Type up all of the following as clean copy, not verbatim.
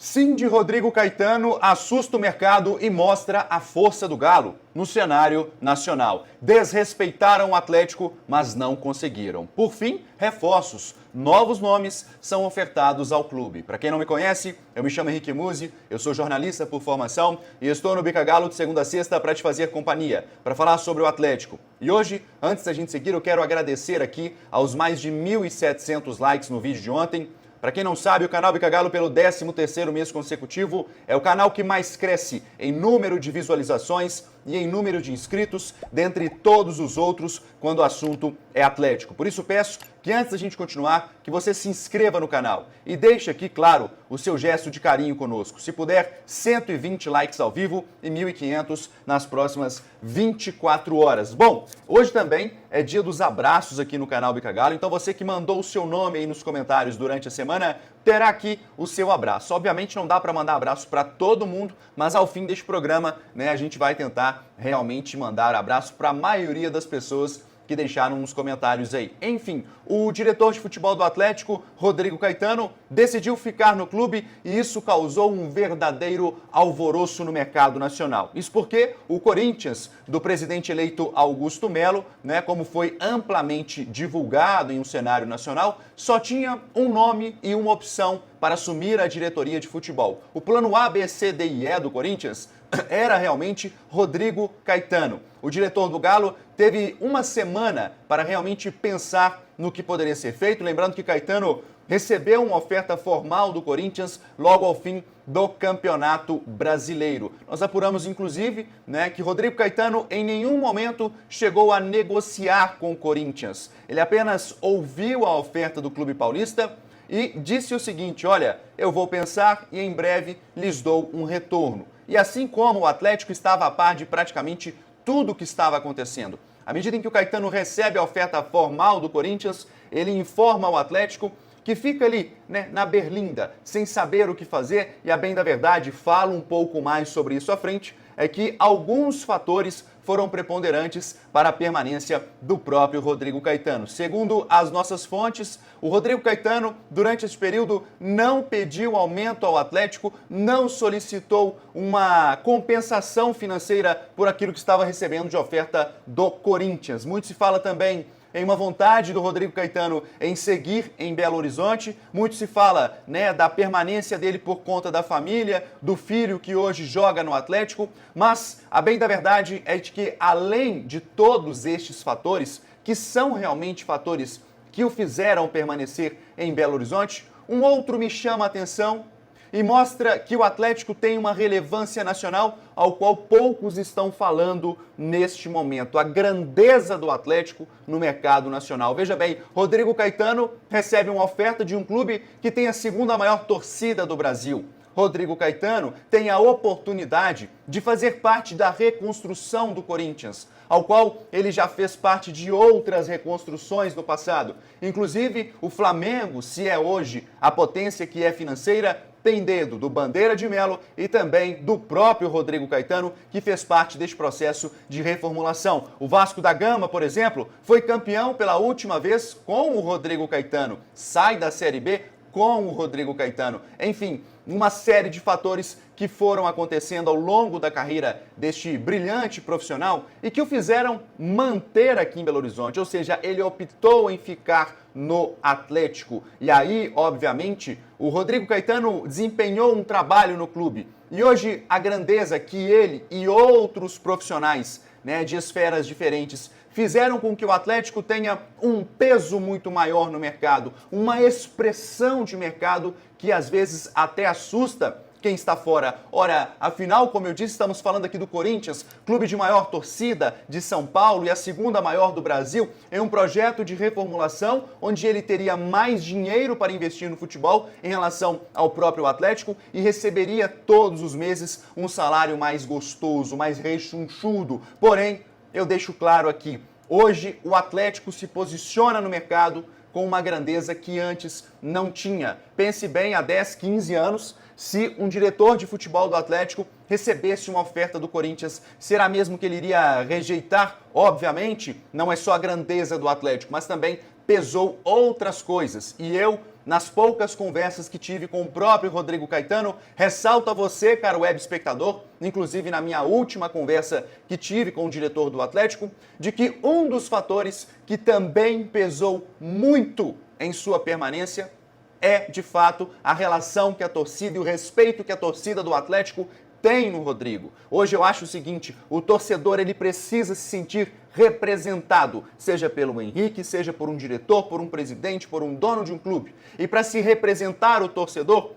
Sim de Rodrigo Caetano assusta o mercado e mostra a força do Galo no cenário nacional. Desrespeitaram o Atlético, mas não conseguiram. Por fim, reforços. Novos nomes são ofertados ao clube. Para quem não me conhece, eu me chamo Henrique Musi, eu sou jornalista por formação e estou no Bica Galo de segunda a sexta para te fazer companhia, para falar sobre o Atlético. E hoje, antes da gente seguir, eu quero agradecer aqui aos mais de 1.700 likes no vídeo de ontem. Para quem não sabe, o canal Bica Galo, pelo 13º mês consecutivo, é o canal que mais cresce em número de visualizações e em número de inscritos, dentre todos os outros, quando o assunto é Atlético. Por isso peço que antes da gente continuar, que você se inscreva no canal e deixe aqui, claro, o seu gesto de carinho conosco. Se puder, 120 likes ao vivo e 1.500 nas próximas 24 horas. Bom, hoje também é dia dos abraços aqui no canal Bica Galo, então você que mandou o seu nome aí nos comentários durante a semana, terá aqui o seu abraço. Obviamente não dá para mandar abraço para todo mundo, mas ao fim deste programa, a gente vai tentar realmente mandar abraço para a maioria das pessoas que deixaram nos comentários aí. Enfim, o diretor de futebol do Atlético, Rodrigo Caetano, decidiu ficar no clube e isso causou um verdadeiro alvoroço no mercado nacional. Isso porque o Corinthians, do presidente eleito Augusto Melo, como foi amplamente divulgado em um cenário nacional, só tinha um nome e uma opção para assumir a diretoria de futebol. O plano A, B, C, D e E do Corinthians era realmente Rodrigo Caetano. O diretor do Galo teve uma semana para realmente pensar no que poderia ser feito. Lembrando que Caetano recebeu uma oferta formal do Corinthians logo ao fim do Campeonato Brasileiro. Nós apuramos, inclusive, que Rodrigo Caetano em nenhum momento chegou a negociar com o Corinthians. Ele apenas ouviu a oferta do clube paulista e disse o seguinte: olha, eu vou pensar e em breve lhes dou um retorno. E assim como o Atlético estava a par de praticamente tudo o que estava acontecendo, à medida em que o Caetano recebe a oferta formal do Corinthians, ele informa ao Atlético que fica ali, na berlinda, sem saber o que fazer, e a bem da verdade, fala um pouco mais sobre isso à frente, é que alguns fatores foram preponderantes para a permanência do próprio Rodrigo Caetano. Segundo as nossas fontes, o Rodrigo Caetano, durante esse período, não pediu aumento ao Atlético, não solicitou uma compensação financeira por aquilo que estava recebendo de oferta do Corinthians. Muito se fala também em uma vontade do Rodrigo Caetano em seguir em Belo Horizonte. Muito se fala da permanência dele por conta da família, do filho que hoje joga no Atlético, mas a bem da verdade é de que, além de todos estes fatores, que são realmente fatores que o fizeram permanecer em Belo Horizonte, um outro me chama a atenção e mostra que o Atlético tem uma relevância nacional ao qual poucos estão falando neste momento. A grandeza do Atlético no mercado nacional. Veja bem, Rodrigo Caetano recebe uma oferta de um clube que tem a segunda maior torcida do Brasil. Rodrigo Caetano tem a oportunidade de fazer parte da reconstrução do Corinthians, ao qual ele já fez parte de outras reconstruções no passado. Inclusive, o Flamengo, se é hoje a potência que é financeira, tem dedo do Bandeira de Melo e também do próprio Rodrigo Caetano, que fez parte deste processo de reformulação. O Vasco da Gama, por exemplo, foi campeão pela última vez com o Rodrigo Caetano. Sai da Série B com o Rodrigo Caetano. Enfim, uma série de fatores que foram acontecendo ao longo da carreira deste brilhante profissional e que o fizeram manter aqui em Belo Horizonte, ou seja, ele optou em ficar no Atlético. E aí, obviamente, o Rodrigo Caetano desempenhou um trabalho no clube. E hoje, a grandeza que ele e outros profissionais de esferas diferentes fizeram com que o Atlético tenha um peso muito maior no mercado, uma expressão de mercado que às vezes até assusta quem está fora. Ora, afinal, como eu disse, estamos falando aqui do Corinthians, clube de maior torcida de São Paulo e a segunda maior do Brasil, em um projeto de reformulação onde ele teria mais dinheiro para investir no futebol em relação ao próprio Atlético e receberia todos os meses um salário mais gostoso, mais rechonchudo. Porém, eu deixo claro aqui, hoje o Atlético se posiciona no mercado com uma grandeza que antes não tinha. Pense bem, há 10, 15 anos, se um diretor de futebol do Atlético recebesse uma oferta do Corinthians, será mesmo que ele iria rejeitar? Obviamente, não é só a grandeza do Atlético, mas também pesou outras coisas. E eu, nas poucas conversas que tive com o próprio Rodrigo Caetano, ressalto a você, caro web espectador, inclusive na minha última conversa que tive com o diretor do Atlético, de que um dos fatores que também pesou muito em sua permanência é, de fato, a relação que a torcida e o respeito que a torcida do Atlético tem no Rodrigo. Hoje eu acho o seguinte, o torcedor ele precisa se sentir representado, seja pelo Henrique, seja por um diretor, por um presidente, por um dono de um clube. E para se representar o torcedor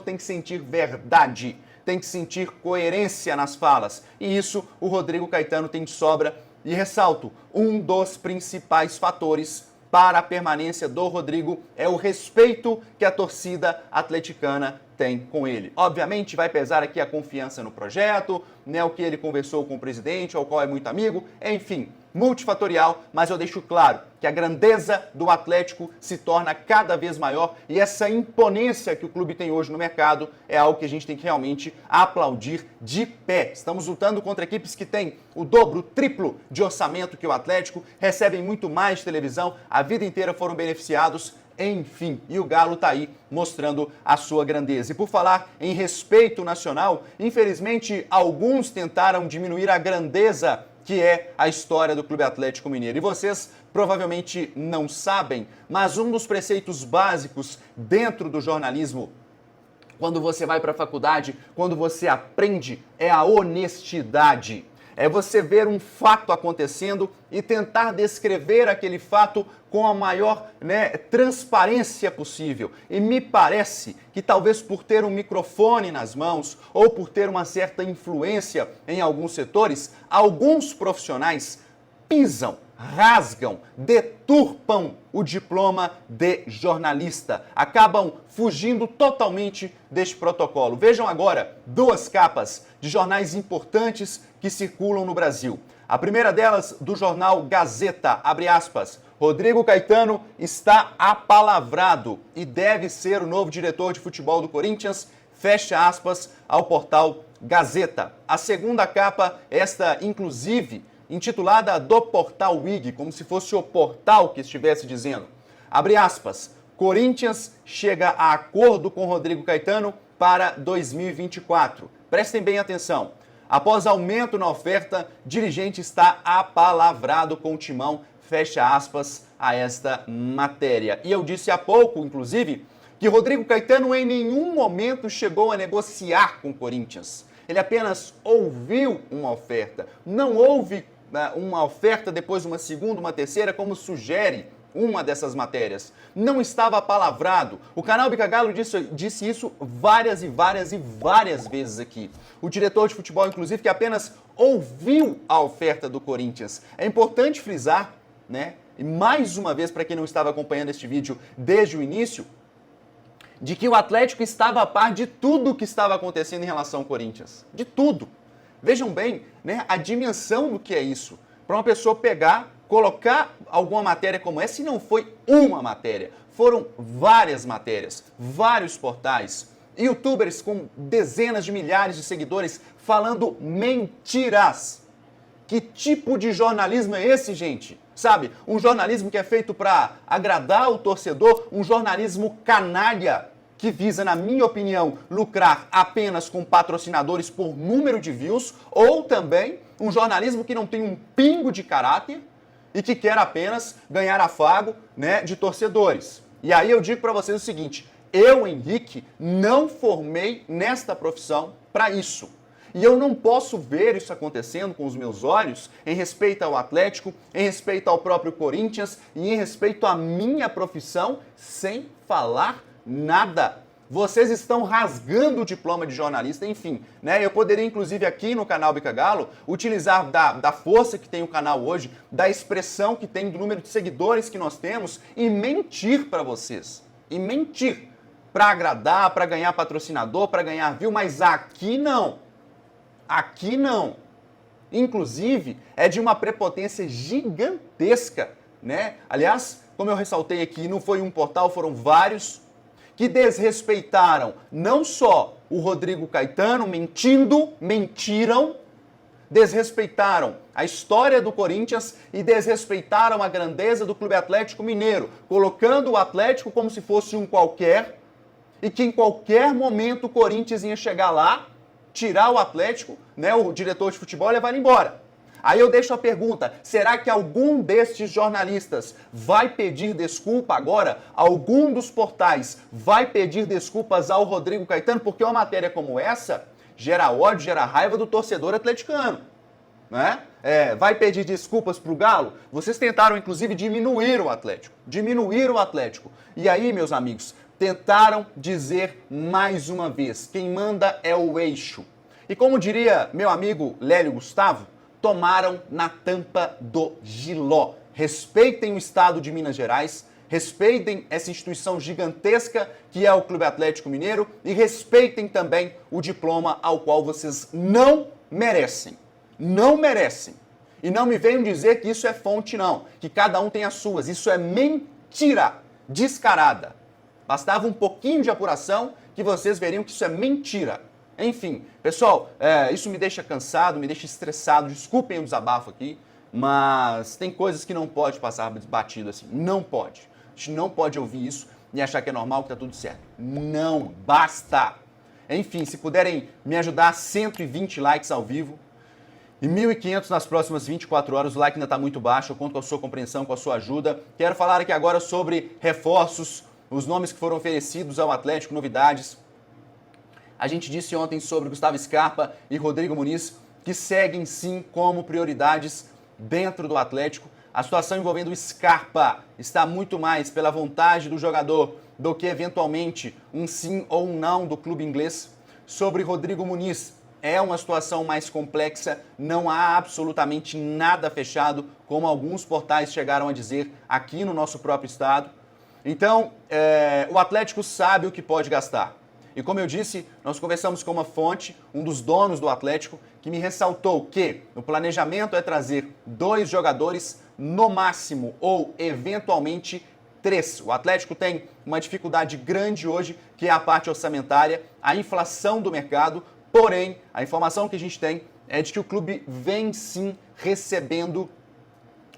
tem que sentir verdade, tem que sentir coerência nas falas. E isso o Rodrigo Caetano tem de sobra. E ressalto, um dos principais fatores para a permanência do Rodrigo é o respeito que a torcida atleticana tem com ele. Obviamente vai pesar aqui a confiança no projeto, né, o que ele conversou com o presidente, ao qual é muito amigo, enfim, multifatorial, mas eu deixo claro que a grandeza do Atlético se torna cada vez maior e essa imponência que o clube tem hoje no mercado é algo que a gente tem que realmente aplaudir de pé. Estamos lutando contra equipes que têm o dobro, o triplo de orçamento que o Atlético, recebem muito mais de televisão, a vida inteira foram beneficiados. Enfim, e o Galo tá aí mostrando a sua grandeza. E por falar em respeito nacional, infelizmente alguns tentaram diminuir a grandeza que é a história do Clube Atlético Mineiro. E vocês provavelmente não sabem, mas um dos preceitos básicos dentro do jornalismo, quando você vai para a faculdade, quando você aprende, é a honestidade. É você ver um fato acontecendo e tentar descrever aquele fato com a maior transparência possível. E me parece que talvez por ter um microfone nas mãos ou por ter uma certa influência em alguns setores, alguns profissionais pisam, rasgam, deturpam o diploma de jornalista. Acabam fugindo totalmente deste protocolo. Vejam agora duas capas de jornais importantes que circulam no Brasil. A primeira delas do jornal Gazeta, abre aspas, Rodrigo Caetano está apalavrado e deve ser o novo diretor de futebol do Corinthians, fecha aspas, ao portal Gazeta. A segunda capa, esta inclusive intitulada do portal WIG, como se fosse o portal que estivesse dizendo, abre aspas, Corinthians chega a acordo com Rodrigo Caetano para 2024. Prestem bem atenção. Após aumento na oferta, dirigente está apalavrado com o timão, fecha aspas, a esta matéria. E eu disse há pouco, inclusive, que Rodrigo Caetano em nenhum momento chegou a negociar com o Corinthians. Ele apenas ouviu uma oferta. Não houve uma oferta, depois uma segunda, uma terceira, como sugere uma dessas matérias. Não estava apalavrado. O canal Bica Galo disse isso várias vezes aqui. O diretor de futebol, inclusive, que apenas ouviu a oferta do Corinthians. É importante frisar, né? E mais uma vez, para quem não estava acompanhando este vídeo desde o início, de que o Atlético estava a par de tudo o que estava acontecendo em relação ao Corinthians. De tudo. Vejam bem, né, a dimensão do que é isso. Para uma pessoa pegar, colocar alguma matéria como essa, e não foi uma matéria, foram várias matérias, vários portais, youtubers com dezenas de milhares de seguidores falando mentiras. Que tipo de jornalismo é esse, gente? Sabe, um jornalismo que é feito para agradar o torcedor, um jornalismo canalha, que visa, na minha opinião, lucrar apenas com patrocinadores por número de views, ou também um jornalismo que não tem um pingo de caráter e que quer apenas ganhar afago, né, de torcedores. E aí eu digo para vocês o seguinte, eu, Henrique, não formei nesta profissão para isso. E eu não posso ver isso acontecendo com os meus olhos em respeito ao Atlético, em respeito ao próprio Corinthians e em respeito à minha profissão sem falar nada. Vocês estão rasgando o diploma de jornalista, enfim, né? Eu poderia, inclusive, aqui no canal Bica Galo, utilizar da força que tem o canal hoje, da expressão que tem, do número de seguidores que nós temos e mentir para vocês. E mentir para agradar, para ganhar patrocinador, para ganhar view, mas aqui não. Aqui não. Inclusive, é de uma prepotência gigantesca, né? Aliás, como eu ressaltei aqui, não foi um portal, foram vários que desrespeitaram não só o Rodrigo Caetano, mentiram, desrespeitaram a história do Corinthians e desrespeitaram a grandeza do Clube Atlético Mineiro, colocando o Atlético como se fosse um qualquer e que em qualquer momento o Corinthians ia chegar lá, tirar o Atlético, né, o diretor de futebol e levar ele embora. Aí eu deixo a pergunta, será que algum destes jornalistas vai pedir desculpa agora? Algum dos portais vai pedir desculpas ao Rodrigo Caetano? Porque uma matéria como essa gera ódio, gera raiva do torcedor atleticano, né? Vai pedir desculpas pro Galo? Vocês tentaram, inclusive, diminuir o Atlético. E aí, meus amigos, tentaram dizer mais uma vez, quem manda é o eixo. E como diria meu amigo Lélio Gustavo, tomaram na tampa do giló. Respeitem o estado de Minas Gerais, respeitem essa instituição gigantesca que é o Clube Atlético Mineiro e respeitem também o diploma ao qual vocês não merecem. Não merecem. E não me venham dizer que isso é fonte, não. Que cada um tem as suas. Isso é mentira descarada. Bastava um pouquinho de apuração que vocês veriam que isso é mentira. Enfim, pessoal, isso me deixa cansado, me deixa estressado. Desculpem o desabafo aqui, mas tem coisas que não pode passar batido assim. Não pode. A gente não pode ouvir isso e achar que é normal, que tá tudo certo. Não, basta. Enfim, se puderem me ajudar, 120 likes ao vivo e 1.500 nas próximas 24 horas. O like ainda está muito baixo, eu conto com a sua compreensão, com a sua ajuda. Quero falar aqui agora sobre reforços, os nomes que foram oferecidos ao Atlético, novidades. A gente disse ontem sobre Gustavo Scarpa e Rodrigo Muniz, que seguem sim como prioridades dentro do Atlético. A situação envolvendo o Scarpa está muito mais pela vontade do jogador do que eventualmente um sim ou um não do clube inglês. Sobre Rodrigo Muniz, é uma situação mais complexa, não há absolutamente nada fechado, como alguns portais chegaram a dizer aqui no nosso próprio estado. Então, o Atlético sabe o que pode gastar. E como eu disse, nós conversamos com uma fonte, um dos donos do Atlético, que me ressaltou que o planejamento é trazer 2 jogadores no máximo ou eventualmente 3. O Atlético tem uma dificuldade grande hoje, que é a parte orçamentária, a inflação do mercado, porém, a informação que a gente tem é de que o clube vem sim recebendo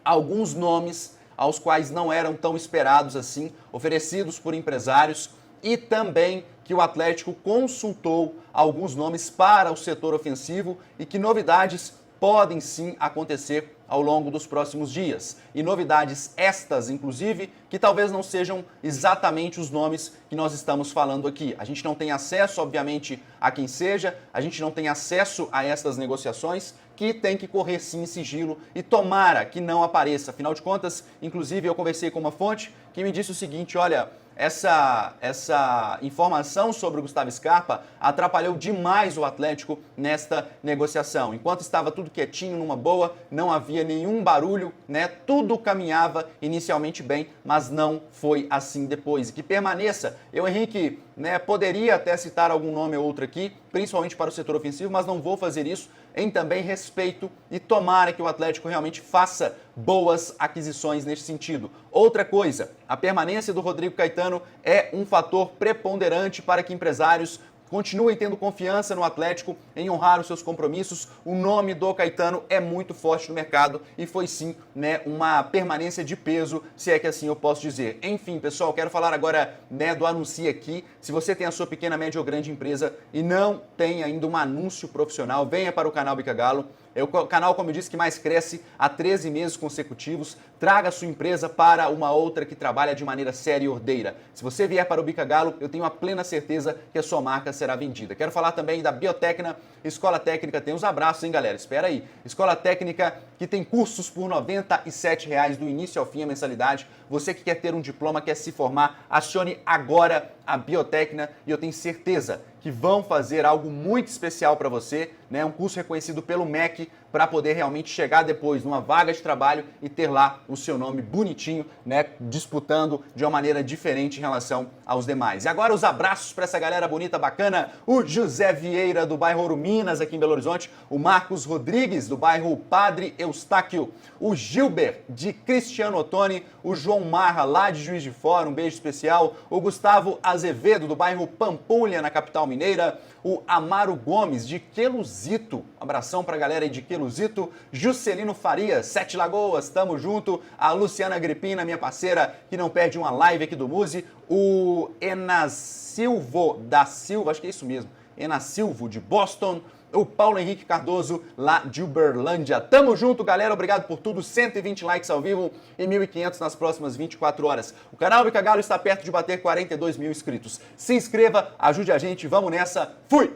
alguns nomes aos quais não eram tão esperados assim, oferecidos por empresários, e também que o Atlético consultou alguns nomes para o setor ofensivo e que novidades podem sim acontecer ao longo dos próximos dias. E novidades estas, inclusive, que talvez não sejam exatamente os nomes que nós estamos falando aqui. A gente não tem acesso, obviamente, a quem seja, a gente não tem acesso a estas negociações, que tem que correr sim em sigilo e tomara que não apareça. Afinal de contas, inclusive, eu conversei com uma fonte que me disse o seguinte, olha, essa informação sobre o Gustavo Scarpa atrapalhou demais o Atlético nesta negociação. Enquanto estava tudo quietinho, numa boa, não havia nenhum barulho, né? Tudo caminhava inicialmente bem, mas não foi assim depois. E que permaneça. Eu, Henrique, né, poderia até citar algum nome ou outro aqui, principalmente para o setor ofensivo, mas não vou fazer isso, em também respeito e tomara que o Atlético realmente faça boas aquisições neste sentido. Outra coisa, a permanência do Rodrigo Caetano é um fator preponderante para que empresários continuem tendo confiança no Atlético em honrar os seus compromissos. O nome do Caetano é muito forte no mercado e foi sim, né, uma permanência de peso, se é que assim eu posso dizer. Enfim, pessoal, quero falar agora, né, do anúncio aqui. Se você tem a sua pequena, média ou grande empresa e não tem ainda um anúncio profissional, venha para o canal Bica Galo. É o canal, como eu disse, que mais cresce há 13 meses consecutivos. Traga a sua empresa para uma outra que trabalha de maneira séria e ordeira. Se você vier para o Bica Galo, eu tenho a plena certeza que a sua marca será vendida. Quero falar também da Biotecna, Escola Técnica. Tem os abraços, hein, galera? Espera aí. Escola Técnica que tem cursos por R$ 97,00 do início ao fim a mensalidade. Você que quer ter um diploma, quer se formar, acione agora a Biotecna e eu tenho certeza que vão fazer algo muito especial para você, né? Um curso reconhecido pelo MEC para poder realmente chegar depois numa vaga de trabalho e ter lá o seu nome bonitinho, né? Disputando de uma maneira diferente em relação aos demais. E agora os abraços para essa galera bonita, bacana. O José Vieira, do bairro Ouro Minas, aqui em Belo Horizonte. O Marcos Rodrigues, do bairro Padre Eustáquio. O Gilber, de Cristiano Ottoni. O João Marra, lá de Juiz de Fora, um beijo especial. O Gustavo Azevedo, do bairro Pampulha, na capital mineira. O Amaro Gomes, de Queluzito. Um abração para a galera aí de Queluzito. Luzito, Juscelino Farias, Sete Lagoas, tamo junto, a Luciana Agripina, minha parceira, que não perde uma live aqui do Muse, o Enasilvo da Silva, acho que é isso mesmo, Enasilvo de Boston, o Paulo Henrique Cardoso, lá de Uberlândia. Tamo junto, galera. Obrigado por tudo. 120 likes ao vivo e 1.500 nas próximas 24 horas. O canal Bica Galo está perto de bater 42 mil inscritos. Se inscreva, ajude a gente. Vamos nessa. Fui!